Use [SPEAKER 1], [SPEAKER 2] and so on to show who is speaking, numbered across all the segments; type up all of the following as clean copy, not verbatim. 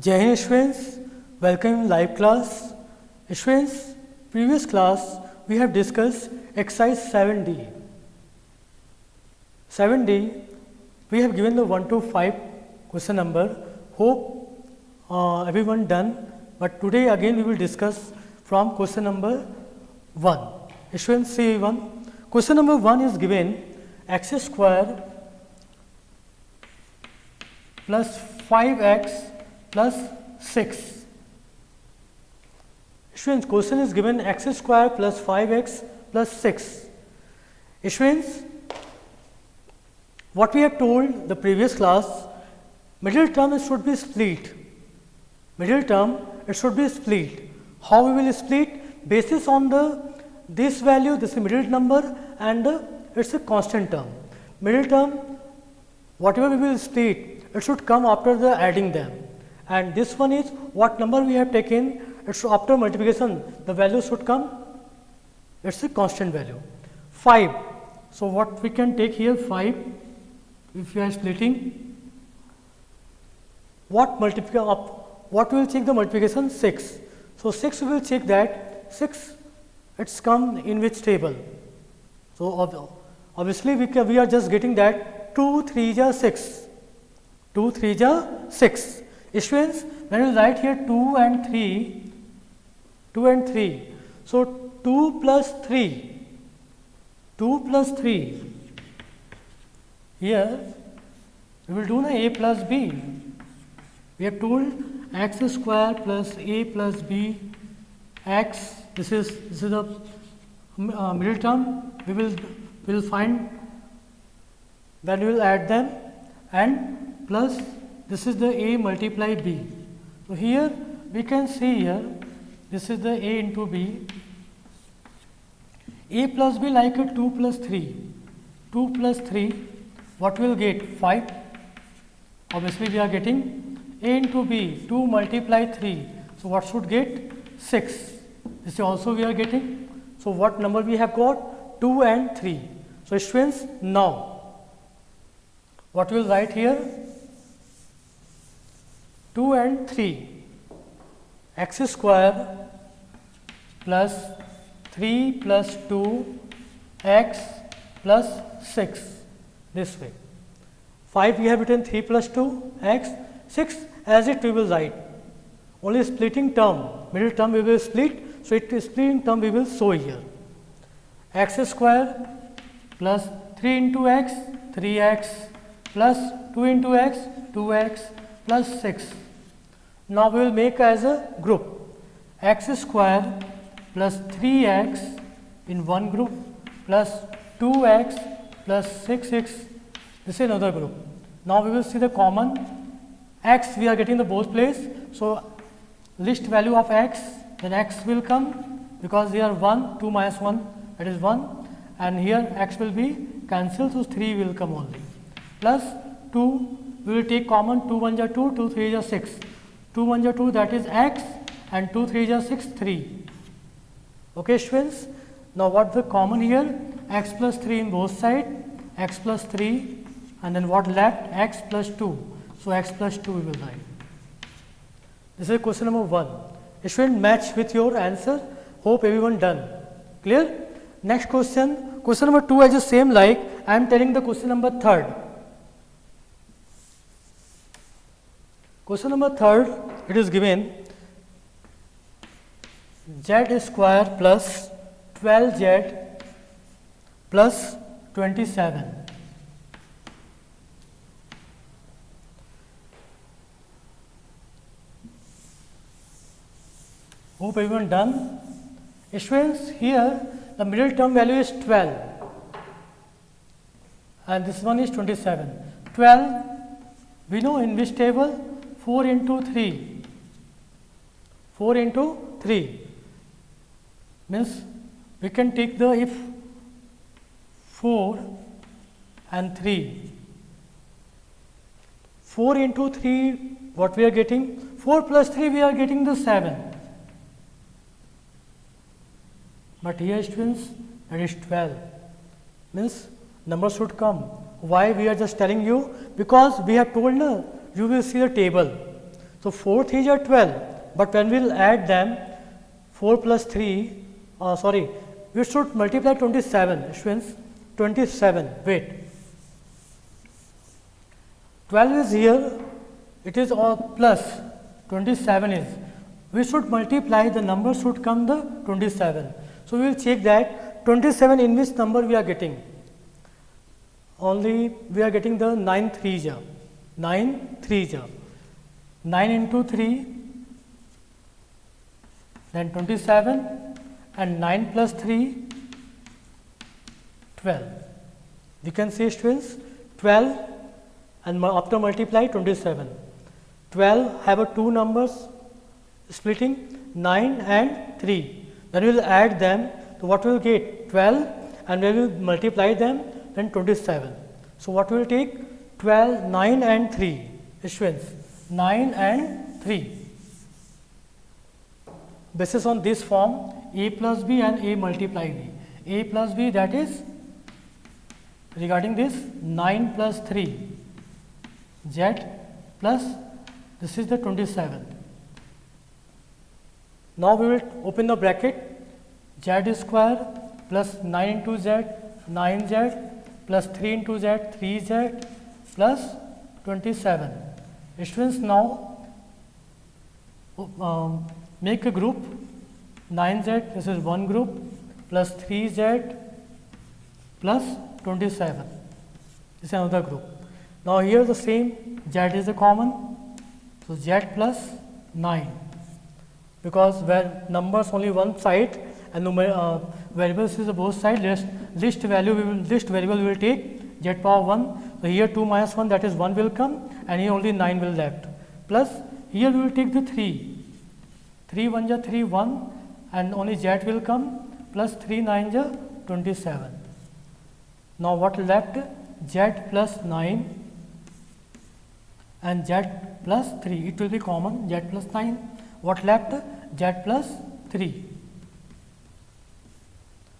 [SPEAKER 1] Jai Hind students, welcome in live class. Students, previous class we have discussed exercise 7D. 7D we have given the 1 to 5 question number. Hope everyone done, but today again we will discuss from question number 1. Students, see one. Question number 1 is given x square plus 5x plus 6. Students, question is given x square plus 5x plus 6. Students, what we have told the previous class, middle term should be split. Middle term it should be split. How we will split? Basis on this value, this is middle number, and it's a constant term. Middle term, whatever we will split, it should come after the adding them. And this one is what number we have taken, it's after multiplication, the value should come, it's a constant value. 5. So what we can take here 5, if we are splitting, what we will check the multiplication? 6. So 6 we will check that 6 it's come in which table. So obviously we are just getting that 2 3 ja 6. 2 3 ja 6. Students, when you write here 2 and 3, so 2 plus 3, here we will do a plus b. We have told x square plus a plus b x, this is the middle term, we will find, then we will add them, and plus this is the a multiply b. So here we can see here, this is the a into b, a plus b like a 2 plus 3, 2 plus 3, what we will get? 5. Obviously we are getting a into b, 2 multiply 3, so what should get? 6. This is also we are getting. So what number we have got? 2 and 3. So students, now what we will write here? 2 and 3, x square plus 3 plus 2 x plus 6, this way. 5 we have written 3 plus 2 x, 6 as it we will write. Only splitting term, middle term we will split, so it is splitting term we will show here. X square plus 3 into x, 3x plus 2 into x, 2x plus 6. Now we will make as a group, x square plus 3x in one group plus 2x plus 6x, this is another group. Now we will see the common, x we are getting the both place, so list value of x, then x will come, because here 1, 2 minus 1, that is 1, and here x will be cancelled, so 3 will come only, plus 2, we will take common, 2 1 ja 2, 2 3 ja 6, 2 1 ja 2, that is x, and 2 3 ja 6, 3. Okay students, now what the common here? X plus 3 in both sides, x plus 3, and then what left? X plus 2, so x plus 2 we will write. This is question number 1. Student, match with your answer. Hope everyone done. Clear? Next question. Question number 2 is the same like I am telling the question number 3. Question number 3, it is given z square plus 12z plus 27. Hope everyone done. Students, here the middle term value is 12 and this one is 27. 12 we know in which table? 4 into 3. 4 into 3 means we can take the if 4 and 3. 4 into 3 what we are getting? 4 plus 3 we are getting the 7. But here students, that is 12, means number should come. Why we are just telling you? Because we have told you will see the table. So 4 3s are 12, but when we will add them, 4 plus 3, we should multiply 27, students, 27, wait. 12 is here, it is all plus, 27 is. We should multiply, the number should come the 27. So, we will check that 27 in which number we are getting. Only we are getting the 9 3s are, 9 3s are. 9 into 3, then 27, and 9 plus 3, 12. We can say, students, 12 and after multiply 27. 12 have a two numbers splitting 9 and 3. Then we will add them. So, what we will get? 12, and we will multiply them, then 27. So, what we will take? 12, 9 and 3. Students, 9 and 3. Basis on this form, a plus b and a multiply b. A plus b, that is regarding this 9 plus 3 z plus this is the 27. Now, we will open the bracket, z square plus 9 into z, 9z plus 3 into z, 3z plus 27. Students, now make a group, 9z, this is one group, plus 3z plus 27, this is another group. Now, here the same, z is a common, so z plus 9, because where numbers only one side and variables is both sides, list variable we will take z power 1. So, here 2 minus 1, that is 1 will come, and here only 9 will left, plus here we will take the 3, 3 1 ja 3 1, and only z will come, plus 3 9 ja 27. Now, what left? Z plus 9 and z plus 3, it will be common, z plus 9. What left? Z plus 3.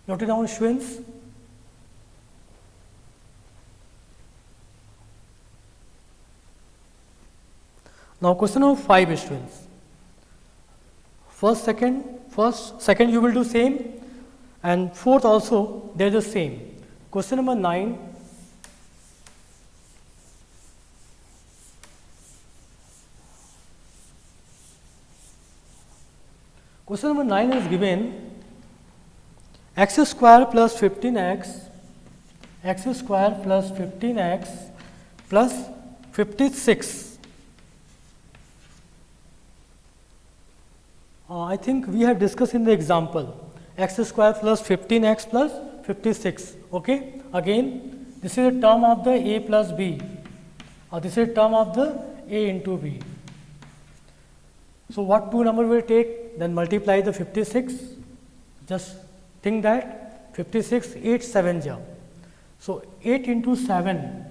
[SPEAKER 1] Note it down, students. Now, question number 5, students. First, second you will do same, and fourth also they are the same. Question number 9. Question number 9 is given x square plus 15x, x square plus 15x plus 56. I think we have discussed in the example, x square plus 15x plus 56. Okay. Again, this is a term of the a plus b, or this is a term of the a into b. So, what two number will take? Then multiply the 56. Just think that 56, 8 7 ja. So, 8 into 7,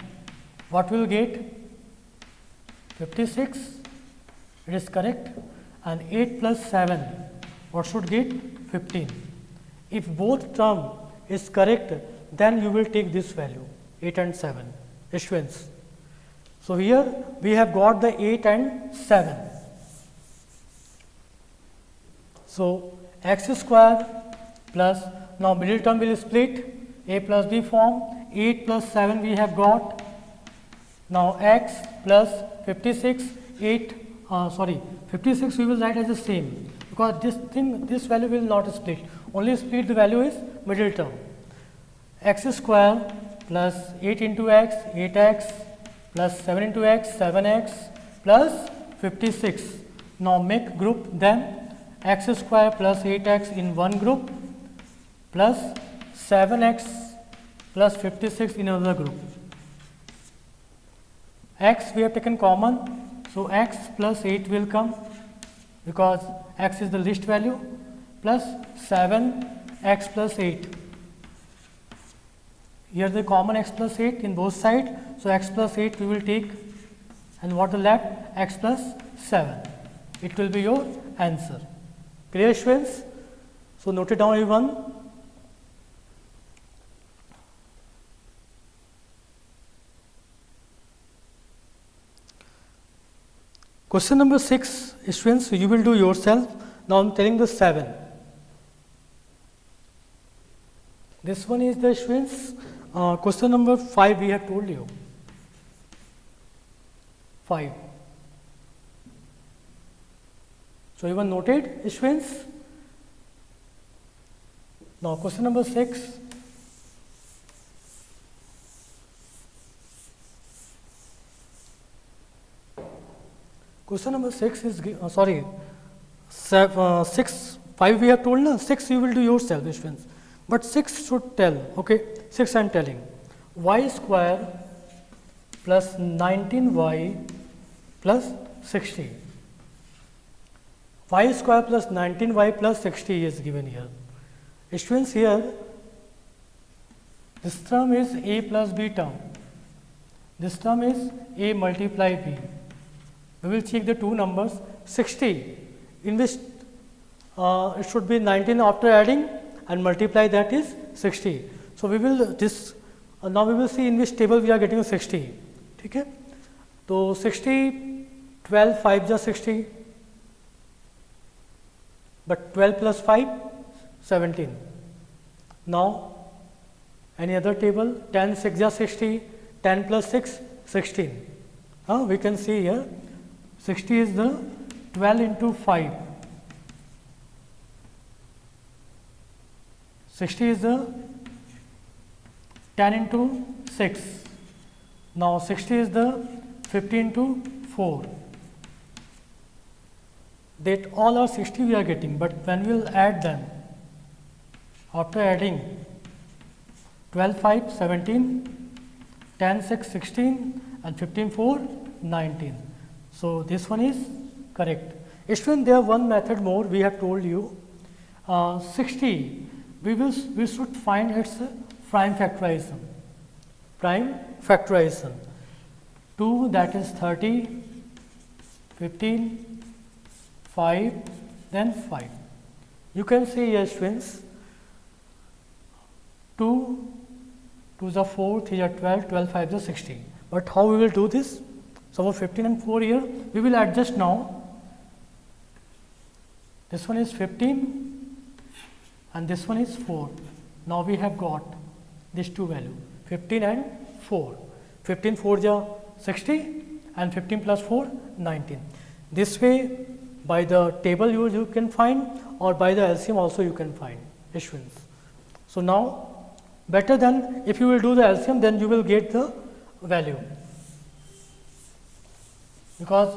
[SPEAKER 1] what will get? 56, it is correct, and 8 plus 7, what should get? 15. If both term is correct, then you will take this value, 8 and 7, issuance. So, here we have got the 8 and 7. So, x square plus, now middle term will split, a plus b form, 8 plus 7 we have got. Now, x plus 56, 56 we will write as the same, because this value will not split, only split the value is middle term. X square plus 8 into x, 8x plus 7 into x, 7x plus 56. Now, make group them, x square plus 8x in one group plus 7x plus 56 in another group. X we have taken common, so x plus 8 will come, because x is the least value, plus 7x plus 8. Here the common x plus 8 in both sides, so x plus 8 we will take, and what the left? X plus 7. It will be your answer. Clear, students? So, note it down, everyone. Question number 6, students, you will do yourself. Now I am telling the 7. This one is the students. Question number 5 we have told you. 5. So you have noted, students. Now question number 6. Question number 6 is 5 we have told, no? 6 you will do yourself, students. But 6 should tell, okay? 6 I am telling. Y square plus 19y plus 60. Y square plus 19y plus 60 is given here. Students, here this term is a plus b term. This term is a multiply b. We will check the two numbers. 60 in which it should be 19 after adding and multiply, that is 60. So we will now we will see in which table we are getting 60. Okay? So 60, 12, 5 is 60. But 12 plus 5, 17. Now any other table, 10, 6 is 60, 10 plus 6, 16. We can see here 60 is the 12 into 5. 60 is the 10 into 6. Now 60 is the 50 into 4. That all are 60 we are getting, but when we will add them, after adding 12, 5, 17, 10, 6, 16 and 15, 4, 19. So this one is correct. Student, there one method more we have told you. 60, we should find its prime factorization. Prime factorization. 2, that is 30, 15, 5, then 5. You can see here, students, 2 is a 4, 3 is 12, 12, 5 is 16. But how we will do this? So for 15 and 4 here, we will adjust now. This one is 15 and this one is 4. Now we have got these two values, 15 and 4. 15, 4 is 60 and 15 plus 4, 19. This way, by the table you can find, or by the LCM also you can find issuance. So now, better than if you will do the LCM, then you will get the value. Because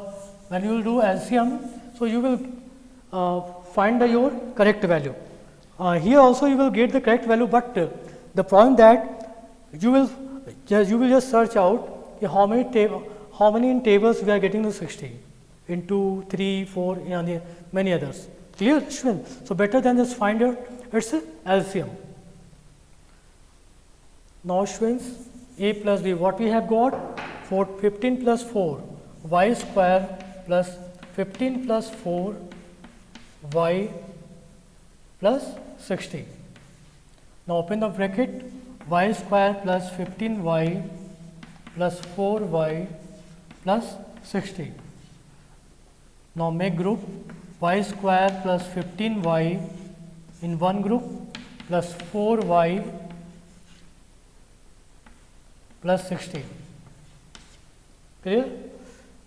[SPEAKER 1] when you will do LCM, so you will find your correct value. Here also you will get the correct value, but the point that you will just search out how many in tables we are getting the 60 into 3, 4, and many others. Clear, students? So better than just find out its LCM. Now, students, a plus b, what we have got? 15 plus 4, y square plus 15 plus 4, y plus 60. Now open the bracket, y square plus 15y plus 4y plus 60. Now make group, y square plus 15y in one group plus 4y plus 60. Clear?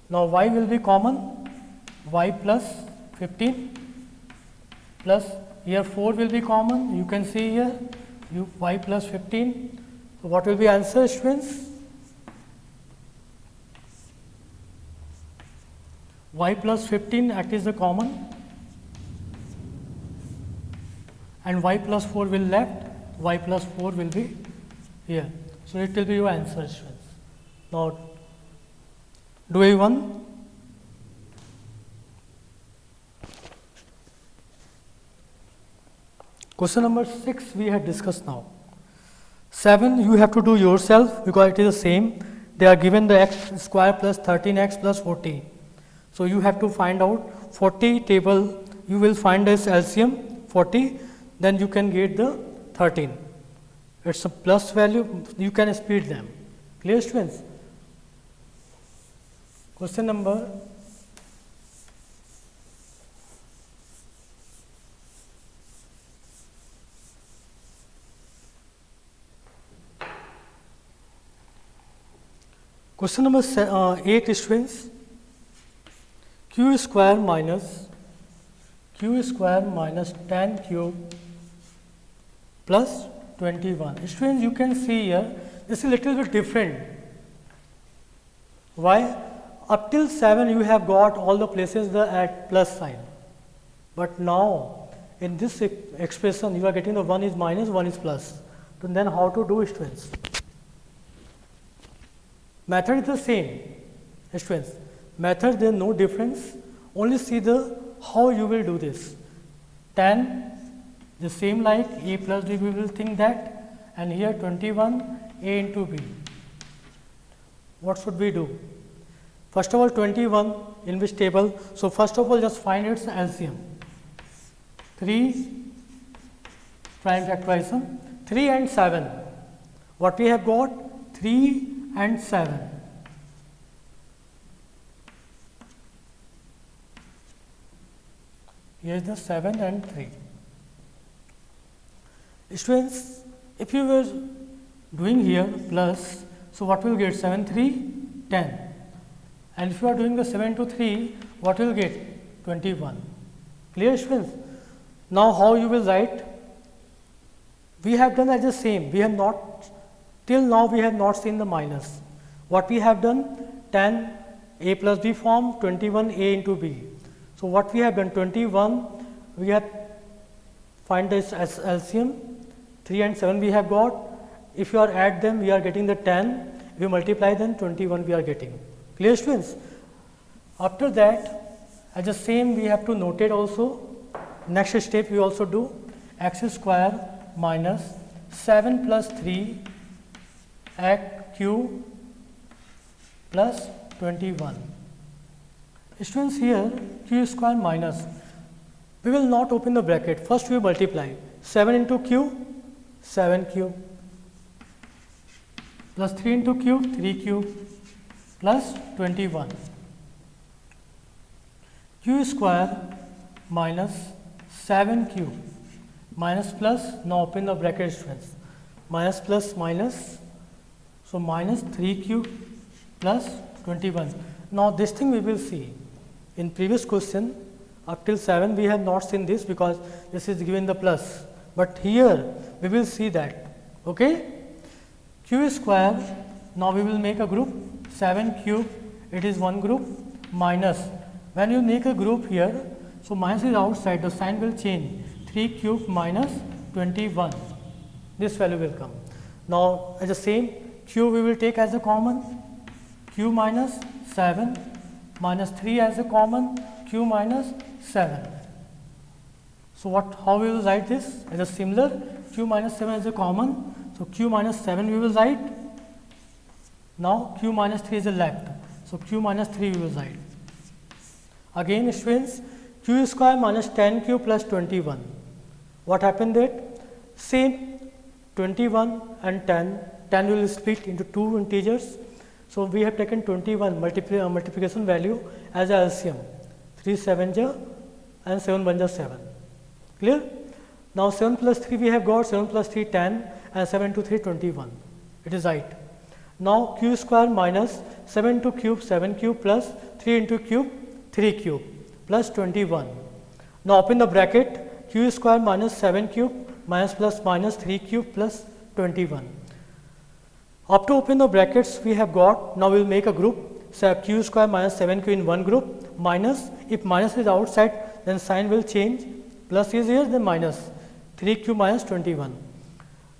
[SPEAKER 1] Now y will be common, y plus 15 plus here 4 will be common. You can see here y plus 15. So what will be answer, students? Y plus 15 act is the common and y plus 4 will left, y plus 4 will be here. So it will be your answer, students. Now do A1. Question number 6 we had discussed now. 7 you have to do yourself because it is the same. They are given the x square plus 13x plus 40. So you have to find out 40 table, you will find this LCM 40, then you can get the 13. It's a plus value, you can split them. Clear, students? Question number Question number 8 students, q square minus 10 cube plus 21. Students, you can see here this is a little bit different. Why? Up till 7 you have got all the places the at plus sign, but now in this expression you are getting the 1 is minus, 1 is plus. So then how to do, students? Method is the same, students. Method there is no difference. Only see the how you will do this. 10 the same like a plus b, we will think that, and here 21 a into b. What should we do? First of all, 21 in which table? So first of all, just find its LCM. 3 prime factorization, 3 and 7. What we have got? 3 and 7. Here is the 7 and 3. Students, if you were doing here plus, so what will get? 7, 3, 10. And if you are doing the 7 to 3, what will get? 21. Clear, students? Now, how you will write? We have done as the same. We have not, till now we have not seen the minus. What we have done? 10 a plus b form, 21 a into b. So, what we have done? 21, we have find this as LCM, 3 and 7 we have got. If you are add them, we are getting the 10. If you multiply them, 21 we are getting. Clear, students? After that, as the same we have to notate also. Next step we also do x square minus 7 plus 3 x cube plus 21. Students, here q square minus, we will not open the bracket. First we multiply 7 into cube, 7 cube plus 3 into cube, 3 cube plus 21. Q square minus 7 cube minus plus, now open the bracket, students, minus plus minus, so minus 3 cube plus 21. Now this thing we will see in previous question. Up till 7 we have not seen this because this is given the plus, but here we will see that. Okay, q square, now we will make a group, 7 cube, it is one group, minus, when you make a group here, so minus is outside, the sign will change, 3 cube minus 21, this value will come. Now as the same, q we will take as a common, q minus 7 minus 3 as a common, q minus 7. So what, how we will write this? As a similar, q minus 7 as a common, so q minus 7 we will write. Now q minus 3 is a left, so q minus 3 we will write. Again, students, q square minus 10 q plus 21. What happened there? Same, 21 and 10, 10 will split into two integers. So we have taken 21 multiplication value as a LCM, 3 7 ja and 7 1 ja 7. Clear? Now 7 plus 3 we have got, 7 plus 3 10 and 7 to 3 21. It is right. Now q square minus 7 into cube, 7 cube plus 3 into cube, 3 cube plus 21. Now open the bracket, q square minus 7 cube minus plus minus 3 cube plus 21. After open the brackets we have got, now we will make a group, so q square minus 7q in one group, minus, if minus is outside then sign will change, plus is here then minus, 3q minus 21.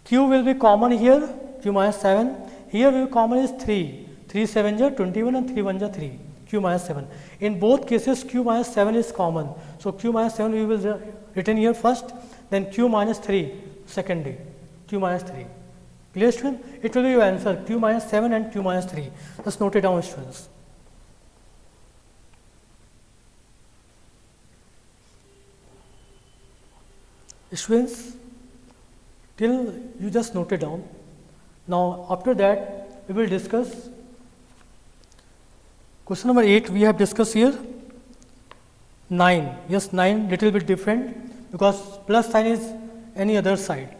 [SPEAKER 1] Q will be common here, q minus 7, here will be common is 3, 3 7 ja 21 and 3 1 ja 3, q minus 7. In both cases q minus 7 is common, so q minus 7 we will written here first, then q minus 3 secondary, q minus 3. Clear, student? It will be your answer, q minus 7 and q minus 3. Just note it down, students. Students, till you just note it down. Now, after that, we will discuss question number 8. We have discussed here 9. Yes, 9 little bit different because plus sign is any other side.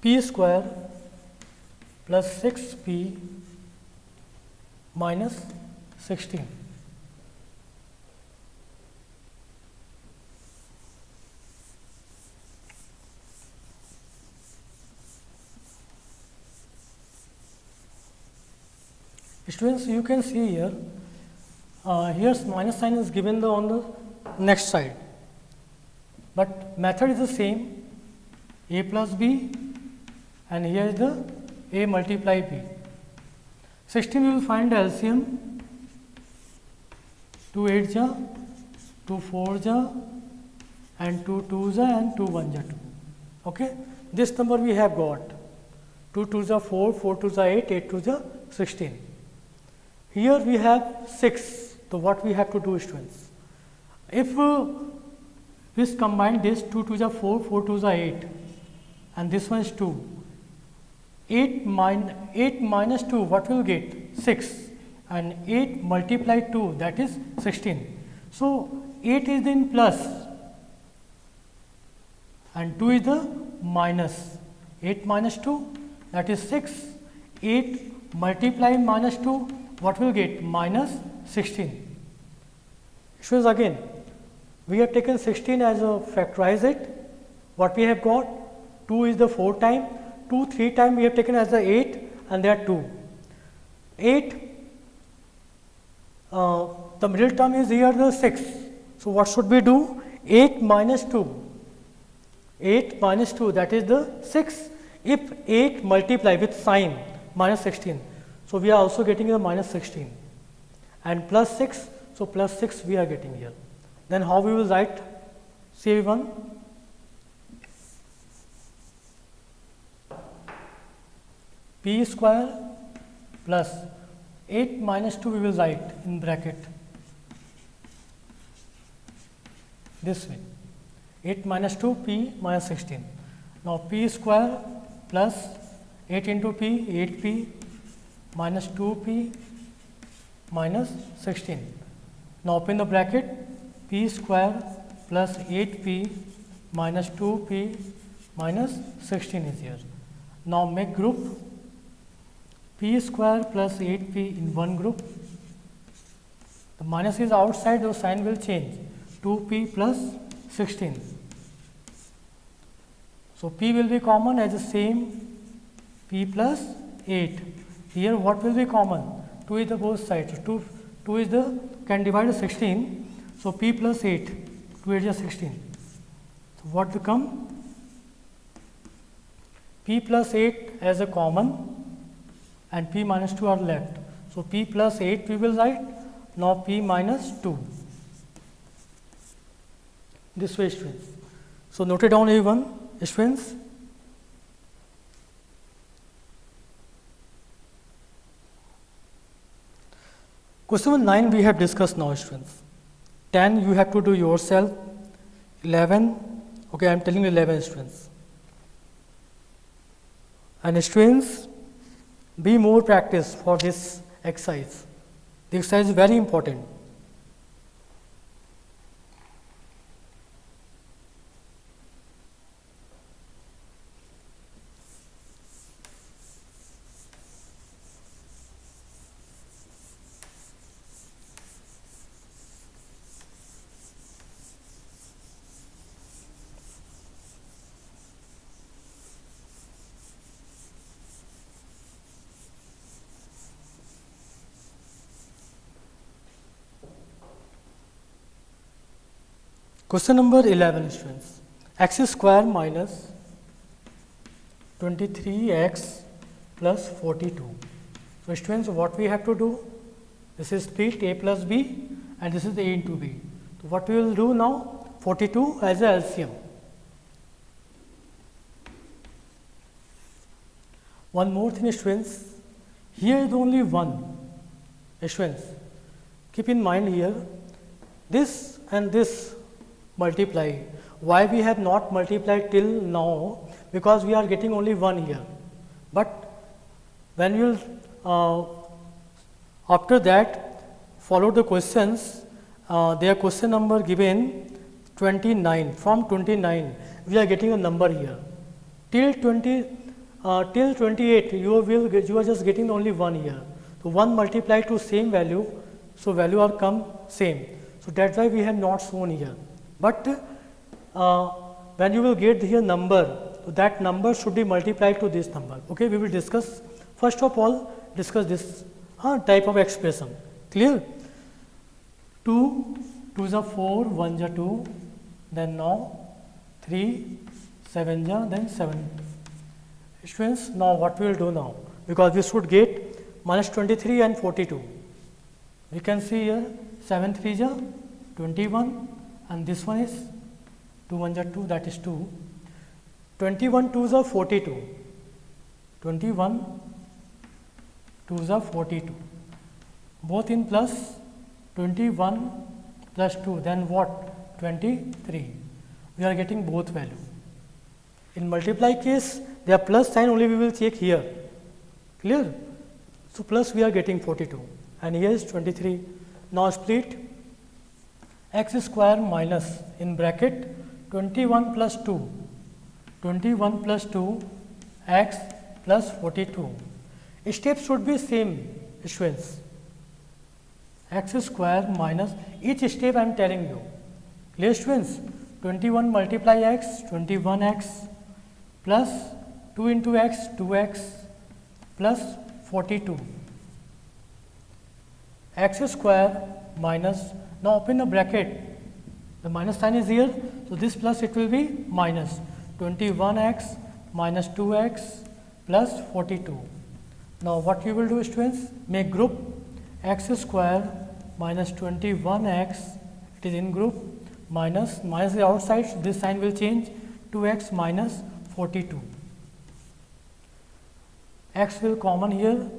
[SPEAKER 1] p square plus 6p minus 16. Students, you can see here, here's minus sign is given on the next side, but method is the same, a plus b, and here is the a multiply b. 16 you will find the LCM, 2 8 ja, 2 4 ja, and 2 2 ja, and 2 1 ja 2. Okay, this number we have got 2 2 ja 4, 4 2 ja 8, 8 2 ja 16. Here we have 6. So what we have to do, students? If we combine this 2 2 ja 4, 4 2 ja 8, and this one is 2. 8 minus 2, what will get? 6, and 8 multiply 2, that is 16. So 8 is in plus and 2 is the minus. 8 minus 2, that is 6. 8 multiply minus 2, what will get? Minus 16. Students, again, we have taken 16 as a factorize it. What we have got? 2 is the 4 time, 2 3 time we have taken as the 8, and there are 2. 8, the middle term is here the 6. So what should we do? 8 minus 2. 8 minus 2, that is the 6. If 8 multiply with sign minus 16, so we are also getting the minus 16, and plus 6, so plus 6 we are getting here. Then how we will write? See everyone. P square plus 8 minus 2 we will write in bracket this way, 8 minus 2 p minus 16. Now p square plus 8 into p, 8p minus 2p minus 16. Now open the bracket, p square plus 8p minus 2p minus 16 is here. Now make group, p square plus 8p in one group. The minus is outside, the sign will change, 2p plus 16. So p will be common as the same, p plus 8. Here what will be common? 2 is the both sides. So 2 is the, can divide the 16. So p plus 8, 2 8 is 16. So what become? P plus 8 as a common, and p minus 2 are left. So p plus 8 we will write, now p minus 2. This way, students. So note it down everyone, students. Question number 9 we have discussed now, students. 10 you have to do yourself. 11, okay, I am telling you 11, students. And students, be more practice for this exercise. The exercise is very important. Question number 11, students. X square minus 23x plus 42. So students, what we have to do? This is split a plus b, and this is a into b. So what we will do now? 42 as a LCM. One more thing, students. Here is only one. Students, keep in mind here, this and this multiply. Why we have not multiplied till now? Because we are getting only 1 here. But when you will after that follow the questions, their question number given 29. From 29 we are getting a number here till till 28 you are just getting only 1 here. So 1 multiplied to same value, so value are come same. So that's why we have not shown here. But when you will get here number, so that number should be multiplied to this number. Okay, we will discuss, first of all discuss this type of expression. Clear? 2 2s are 4, 1s are 2, then now 3 7s are then 7. Students, now what we will do now, because we should get minus 23 and 42. We can see here 7 3s are 21 and this one is 2 1s are 2, that is 2. 21 2s are 42. 21 2s are 42. Both in plus. 21 plus 2, then what? 23. We are getting both value. In multiply case, their plus sign only we will check here. Clear? So plus we are getting 42 and here is 23. Now split x square minus in bracket 21 plus 2. 21 plus 2 x plus 42. Steps should be same, students. X square minus, each step I am telling you. Clear, students? 21 multiply x, 21x plus 2 into x, 2x plus 42. X square minus, now open the bracket, the minus sign is here, so this plus it will be minus 21x minus 2x plus 42. Now what you will do, students? Make group x square minus 21x, it is in group, minus is outside, so this sign will change, 2x minus 42. X will common here,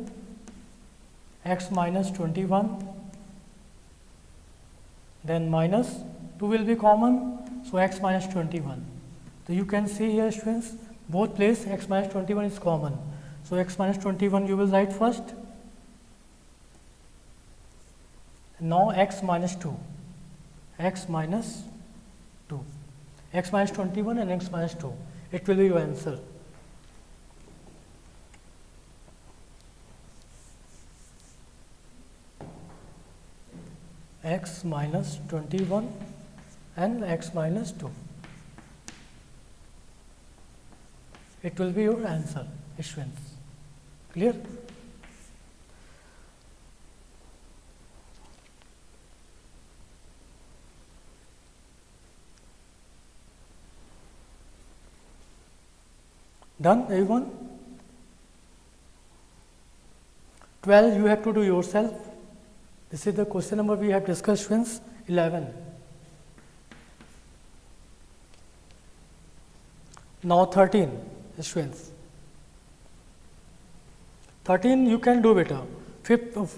[SPEAKER 1] x minus 21, then minus 2 will be common, so x minus 21. So you can see here, students, both place x minus 21 is common. So x minus 21 you will write first. Now x minus 2, x minus 2, x minus 21 and x minus 2, it will be your answer. X minus 21 and x minus 2, it will be your answer, students. Clear? Done, everyone? 12 you have to do yourself. This is the question number we have discussed, students. 11. Now 13, students. 13 you can do better.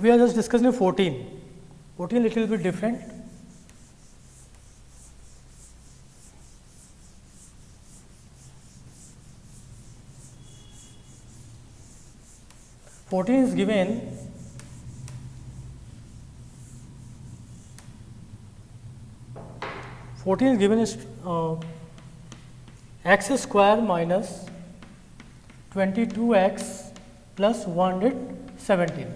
[SPEAKER 1] We are just discussing 14. 14 little bit different. Fourteen is given is x square minus 22x plus 117.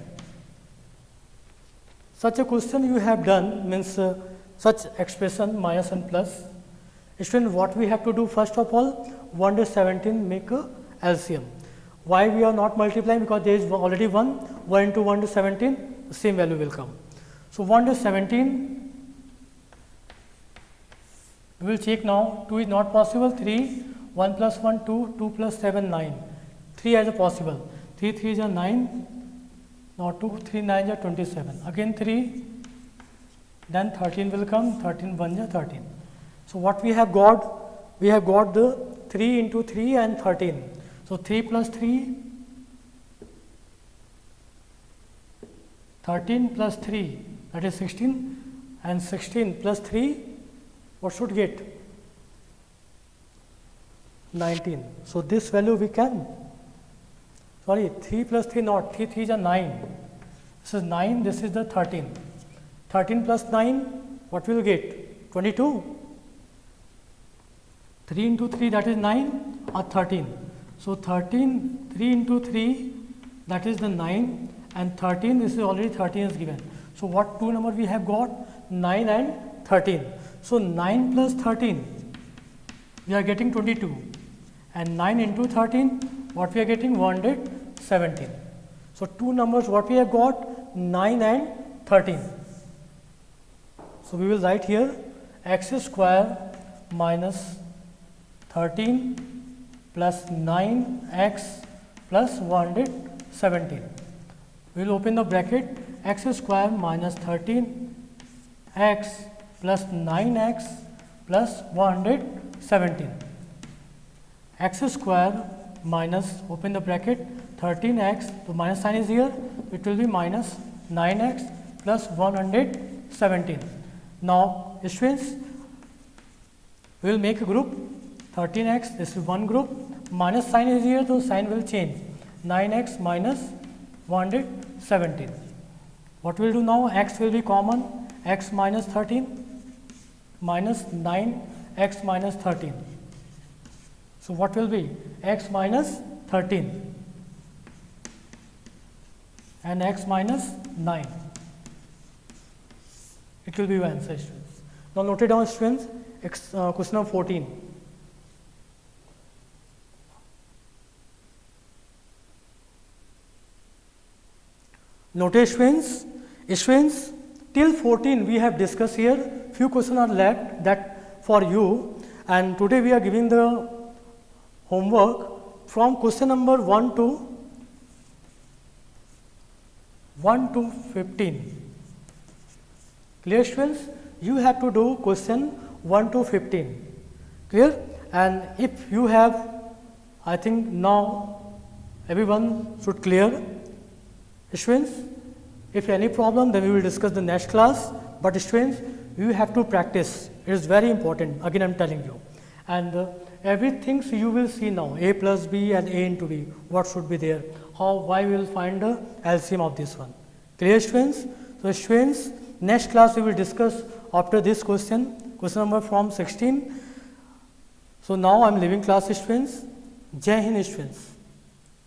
[SPEAKER 1] Such a question you have done, means such expression minus and plus. Student, what we have to do first of all, 117 make a LCM. Why we are not multiplying? Because there is already 1 into 1 to 17, the same value will come. So 1 to 17, we will check now. 2 is not possible, 3, 1 plus 1, 2, 2 plus 7, 9. 3 is possible, 3 3 is 9, now 2, 3 9 is 27. Again 3, then 13 will come, 13 1 is 13. So what we have got? We have got the 3 into 3 and 13. So 3 plus 3, 13 plus 3, that is 16, and 16 plus 3, what should get? 19. So this value we can, sorry, 3 plus 3 not, 3 3 is 9. This is 9, this is the 13. 13 plus 9, what will get? 22. 3 into 3, that is 9 or 13. So 13, 3 into 3, that is the 9, and 13, this is already 13 is given. So what two number we have got? 9 and 13. So 9 plus 13, we are getting 22, and 9 into 13, what we are getting? 117. So two numbers what we have got? 9 and 13. So we will write here x square minus 13 plus 9x plus 117. We will open the bracket, x square minus 13x plus 9x plus 117. X square minus, open the bracket, 13x, so minus sign is here, it will be minus 9x plus 117. Now, students, we will make a group, 13x, this is one group, minus sign is here, so sign will change, 9x minus 117. What we will do now? X will be common, x minus 13 minus 9x minus 13. So what will be? X minus 13 and x minus 9. It will be your answer, students. Now note it down, students. Question number 14. Note, students, till 14 we have discussed here. Few questions are left that for you, and today we are giving the homework from question number 1 to 15. Clear, students? You have to do question 1 to 15. Clear? And if you have, I think now everyone should clear. Students, if any problem, then we will discuss the next class. But students, you have to practice. It is very important. Again, I am telling you. And everything you will see now, a plus b and a into b, what should be there, why we will find the LCM of this one. Clear, students? So students, next class we will discuss after this question number from 16. So now I am leaving class, students. Jai Hind, students.